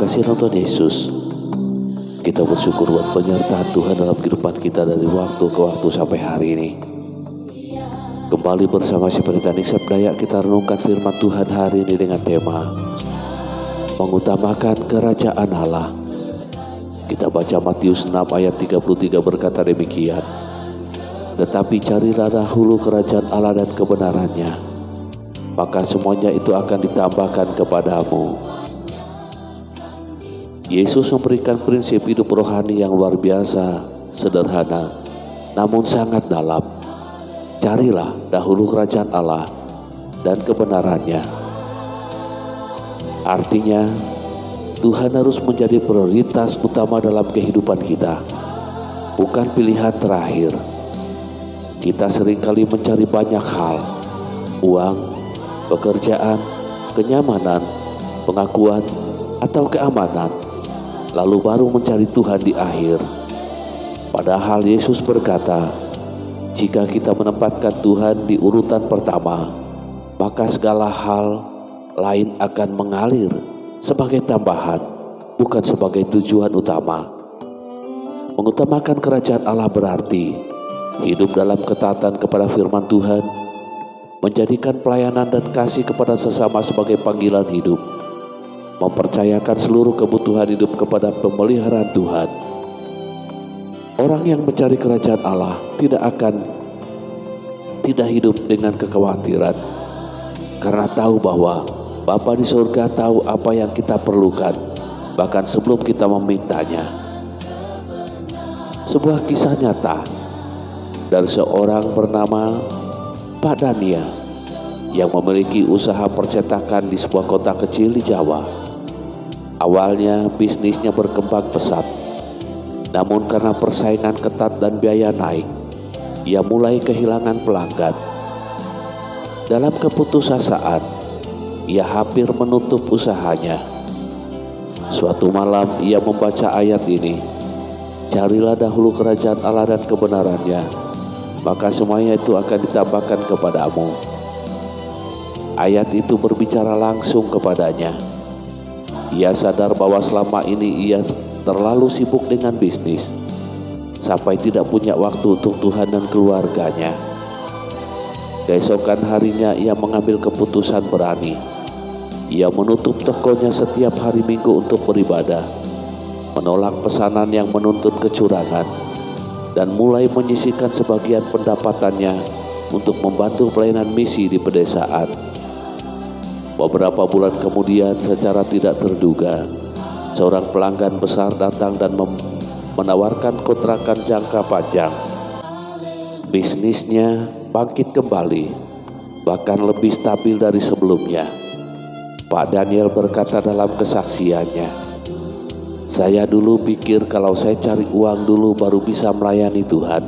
kasihan Tuhan Yesus, kita bersyukur buat penyertaan Tuhan dalam kehidupan kita dari waktu ke waktu sampai hari ini. Kembali bersama si Pendeta Nixon Daya, kita renungkan firman Tuhan hari ini dengan tema mengutamakan kerajaan Allah. Kita baca Matius 6 ayat 33 berkata demikian, tetapi carilah dahulu kerajaan Allah dan kebenarannya, maka semuanya itu akan ditambahkan kepadamu. Yesus memberikan prinsip hidup rohani yang luar biasa, sederhana, namun sangat dalam. Carilah dahulu kerajaan Allah dan kebenarannya. Artinya, Tuhan harus menjadi prioritas utama dalam kehidupan kita, bukan pilihan terakhir. Kita seringkali mencari banyak hal, uang, pekerjaan, kenyamanan, pengakuan, atau keamanan, lalu baru mencari Tuhan di akhir. Padahal Yesus berkata, jika kita menempatkan Tuhan di urutan pertama, maka segala hal lain akan mengalir sebagai tambahan, bukan sebagai tujuan utama. Mengutamakan kerajaan Allah berarti hidup dalam ketaatan kepada firman Tuhan, menjadikan pelayanan dan kasih kepada sesama sebagai panggilan hidup, mempercayakan seluruh kebutuhan hidup kepada pemeliharaan Tuhan. Orang yang mencari kerajaan Allah tidak hidup dengan kekhawatiran, karena tahu bahwa Bapa di surga tahu apa yang kita perlukan, bahkan sebelum kita memintanya. Sebuah kisah nyata dari seorang bernama Pak Daniel yang memiliki usaha percetakan di sebuah kota kecil di Jawa. Awalnya bisnisnya berkembang pesat, namun karena persaingan ketat dan biaya naik, ia mulai kehilangan pelanggan. Dalam keputusasaan, ia hampir menutup usahanya. Suatu malam ia membaca ayat ini, carilah dahulu kerajaan Allah dan kebenarannya, maka semuanya itu akan ditambahkan kepadamu. Ayat itu berbicara langsung kepadanya. Ia sadar bahwa selama ini ia terlalu sibuk dengan bisnis, sampai tidak punya waktu untuk Tuhan dan keluarganya. Keesokan harinya ia mengambil keputusan berani. Ia menutup tokonya setiap hari Minggu untuk beribadah, menolak pesanan yang menuntut kecurangan, dan mulai menyisihkan sebagian pendapatannya untuk membantu pelayanan misi di pedesaan. Beberapa bulan kemudian, secara tidak terduga, seorang pelanggan besar datang dan menawarkan kontrakan jangka panjang. Bisnisnya bangkit kembali, bahkan lebih stabil dari sebelumnya. Pak Daniel berkata dalam kesaksiannya, saya dulu pikir kalau saya cari uang dulu baru bisa melayani Tuhan.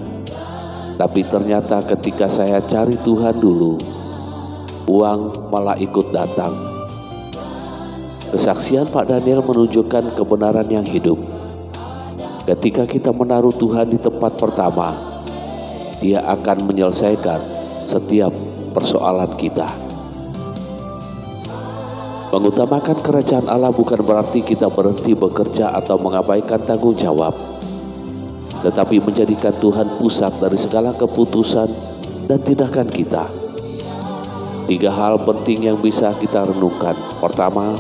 Tapi ternyata ketika saya cari Tuhan dulu, uang malah ikut datang. Kesaksian Pak Daniel menunjukkan kebenaran yang hidup. Ketika kita menaruh Tuhan di tempat pertama, Dia akan menyelesaikan setiap persoalan kita. Mengutamakan kerajaan Allah bukan berarti kita berhenti bekerja atau mengabaikan tanggung jawab, tetapi menjadikan Tuhan pusat dari segala keputusan dan tindakan kita. 3 hal penting yang bisa kita renungkan. Pertama,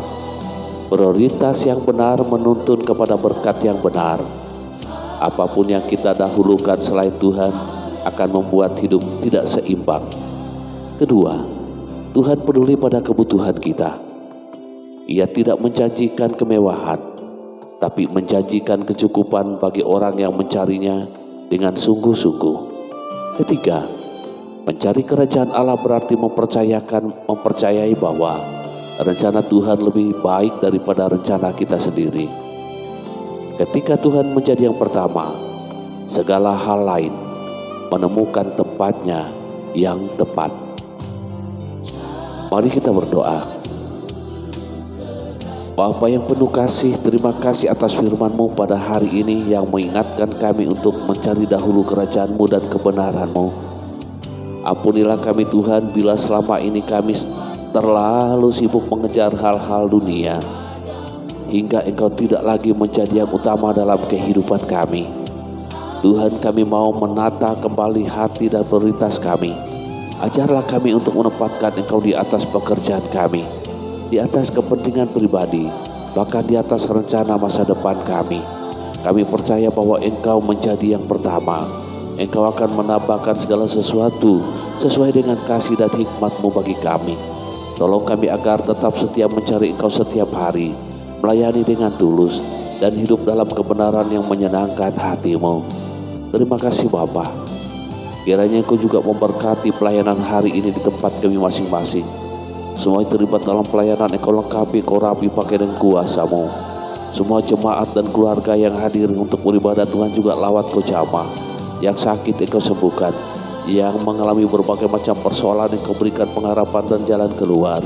prioritas yang benar menuntun kepada berkat yang benar. Apapun yang kita dahulukan selain Tuhan akan membuat hidup tidak seimbang. Kedua, Tuhan peduli pada kebutuhan kita. Ia tidak menjanjikan kemewahan, tapi menjanjikan kecukupan bagi orang yang mencarinya dengan sungguh-sungguh. Ketiga, mencari kerajaan Allah berarti mempercayai bahwa rencana Tuhan lebih baik daripada rencana kita sendiri. Ketika Tuhan menjadi yang pertama, segala hal lain menemukan tempatnya yang tepat. Mari kita berdoa. Bapa yang penuh kasih, terima kasih atas firman-Mu pada hari ini yang mengingatkan kami untuk mencari dahulu kerajaan-Mu dan kebenaran-Mu. Ampunilah kami Tuhan bila selama ini kami terlalu sibuk mengejar hal-hal dunia, hingga Engkau tidak lagi menjadi yang utama dalam kehidupan kami. Tuhan, kami mau menata kembali hati dan prioritas kami. Ajarlah kami untuk menempatkan Engkau di atas pekerjaan kami, di atas kepentingan pribadi, bahkan di atas rencana masa depan kami. Kami percaya bahwa Engkau menjadi yang pertama. Engkau akan menambahkan segala sesuatu sesuai dengan kasih dan hikmat-Mu bagi kami. Tolong kami agar tetap setia mencari Engkau setiap hari, melayani dengan tulus, dan hidup dalam kebenaran yang menyenangkan hati-Mu. Terima kasih Bapa. Kiranya Engkau juga memberkati pelayanan hari ini di tempat kami masing-masing. Semua yang terlibat dalam pelayanan Engkau lengkapi, Engkau rapi pakai dengan kuasa-Mu. Semua jemaat dan keluarga yang hadir untuk beribadah Tuhan juga lawat Kau jamah. Yang sakit Engkau sembuhkan, yang mengalami berbagai macam persoalan Engkau berikan pengharapan dan jalan keluar.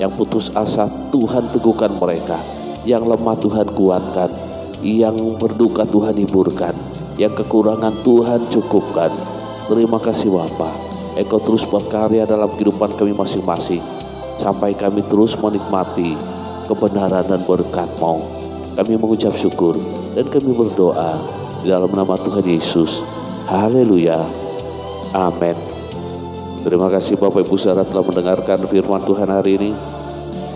Yang putus asa Tuhan teguhkan mereka, yang lemah Tuhan kuatkan, yang berduka Tuhan hiburkan, yang kekurangan Tuhan cukupkan. Terima kasih Bapa, Engkau terus berkarya dalam kehidupan kami masing-masing, sampai kami terus menikmati kebenaran dan berkat-Mu. Kami mengucap syukur dan kami berdoa di dalam nama Tuhan Yesus. Haleluya. Amin. Terima kasih Bapak Ibu Saudara telah mendengarkan firman Tuhan hari ini.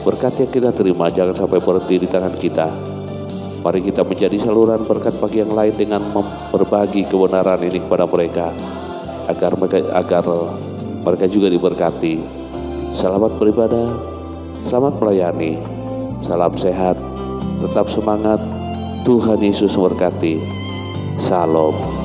Berkat yang kita terima jangan sampai berhenti di tangan kita. Mari kita menjadi saluran berkat bagi yang lain dengan berbagi kebenaran ini kepada mereka, agar mereka juga diberkati. Selamat beribadah, selamat melayani, salam sehat, tetap semangat. Tuhan Yesus memberkati. Shalom.